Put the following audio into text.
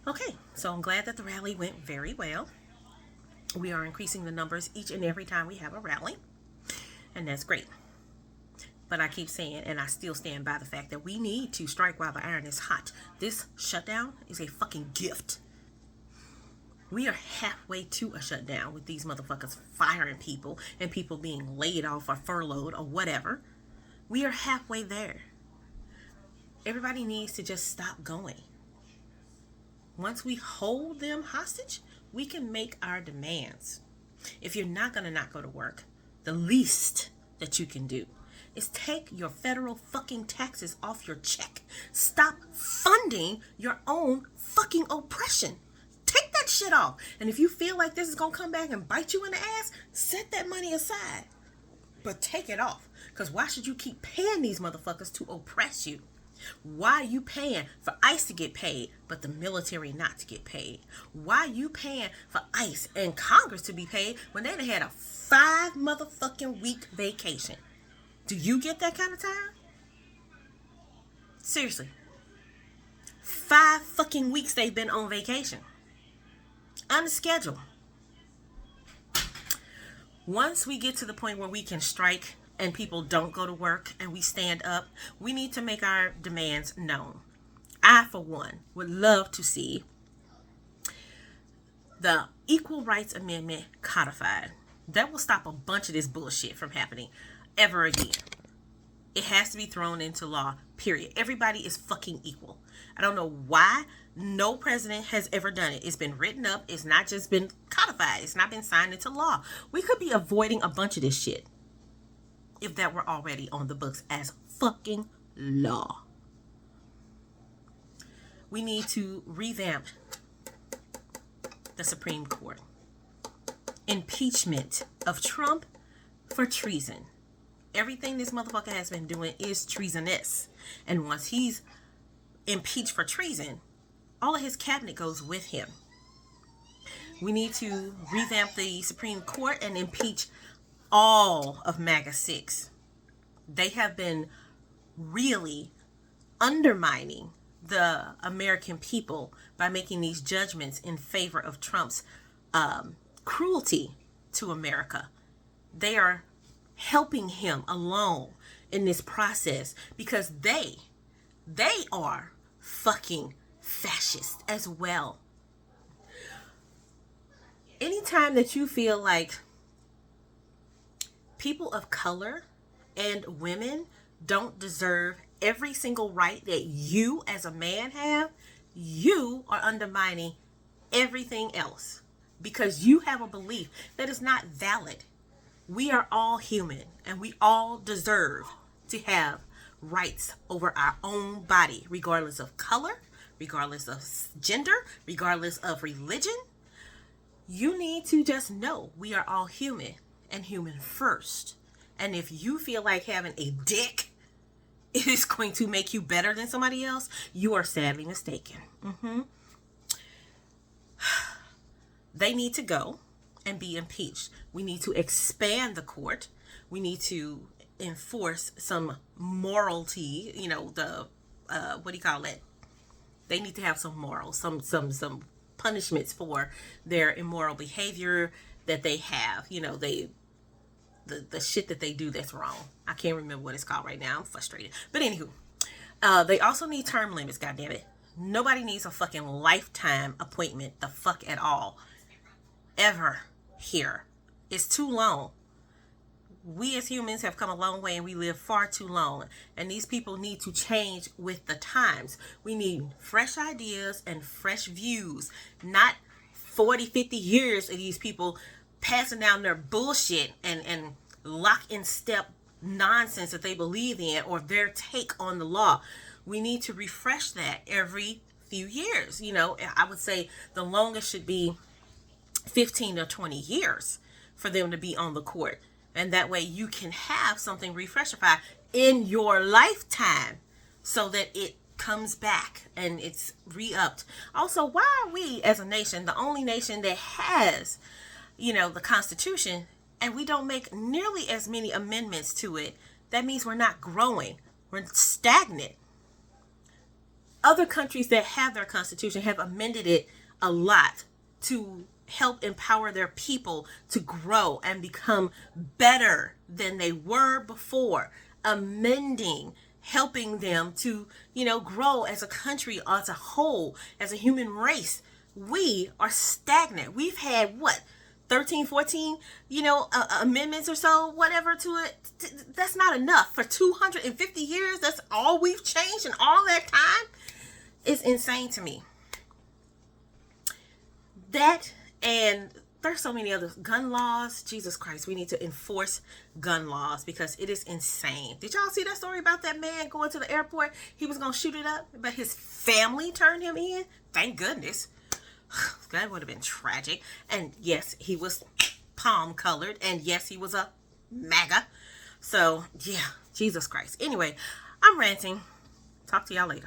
Okay, so I'm glad that the rally went very well. We are increasing the numbers each and every time we have a rally, and that's great. But I keep saying, and I still stand by the fact that we need to strike while the iron is hot. This shutdown is a fucking gift. We are halfway to a shutdown with these motherfuckers firing people and people being laid off or furloughed or whatever. We are halfway there. Everybody needs to just stop going. Once we hold them hostage, we can make our demands. If you're not going to not go to work, the least that you can do is take your federal fucking taxes off your check. Stop funding your own fucking oppression. Take that shit off. And if you feel like this is going to come back and bite you in the ass, set that money aside. But take it off. Because why should you keep paying these motherfuckers to oppress you? Why are you paying for ICE to get paid, but the military not to get paid? Why are you paying for ICE and Congress to be paid when they had a 5 motherfucking week vacation? Do you get that kind of time? Seriously. 5 fucking weeks they've been on vacation. On the schedule. Once we get to the point where we can strike and people don't go to work and we stand up, we need to make our demands known. I, for one, would love to see the Equal Rights Amendment codified. That will stop a bunch of this bullshit from happening ever again. It has to be thrown into law, period. Everybody is fucking equal. I don't know why no president has ever done it. It's been written up. It's not just been codified. It's not been signed into law. We could be avoiding a bunch of this shit if that were already on the books as fucking law. We need to revamp the Supreme Court. Impeachment of Trump for treason. Everything this motherfucker has been doing is treasonous. And once he's impeached for treason, all of his cabinet goes with him. We need to revamp the Supreme Court and impeach all of MAGA 6. They have been really undermining the American people by making these judgments in favor of Trump's cruelty to America. They are helping him along in this process because they are fucking fascist as well. Anytime that you feel like people of color and women don't deserve every single right that you as a man have, you are undermining everything else because you have a belief that is not valid. We are all human and we all deserve to have rights over our own body, regardless of color, regardless of gender, regardless of religion. You need to just know we are all human and human first. And if you feel like having a dick is going to make you better than somebody else, you are sadly mistaken. They need to go and be impeached. We need to expand the court. We need to enforce some morality, the what do you call it? They need to have some morals, some punishments for their immoral behavior that they have. The shit that they do that's wrong. I can't remember what it's called right now. I'm frustrated. But anywho, they also need term limits, goddammit. Nobody needs a fucking lifetime appointment the fuck at all. Ever here. It's too long. We as humans have come a long way and we live far too long. And these people need to change with the times. We need fresh ideas and fresh views. Not 40, 50 years of these people passing down their bullshit and lock in step nonsense that they believe in or their take on the law. We need to refresh that every few years. I would say the longest should be 15 or 20 years for them to be on the court. And that way you can have something refreshified in your lifetime so that it comes back and it's re-upped. Also, why are we as a nation the only nation that has, the Constitution and we don't make nearly as many amendments to it? That means we're not growing. We're stagnant. Other countries that have their constitution have amended it a lot to help empower their people to grow and become better than they were before. Amending, helping them to, grow as a country, as a whole, as a human race. We are stagnant. We've had what, 13, 14, amendments or so, whatever to it. That's not enough. For 250 years, that's all we've changed in all that time. It's insane to me. That, and there's so many other gun laws. Jesus Christ, we need to enforce gun laws because it is insane. Did y'all see that story about that man going to the airport? He was going to shoot it up, but his family turned him in. Thank goodness. That would have been tragic. And yes, he was palm colored. And yes, he was a MAGA. So yeah, Jesus Christ. Anyway, I'm ranting. Talk to y'all later.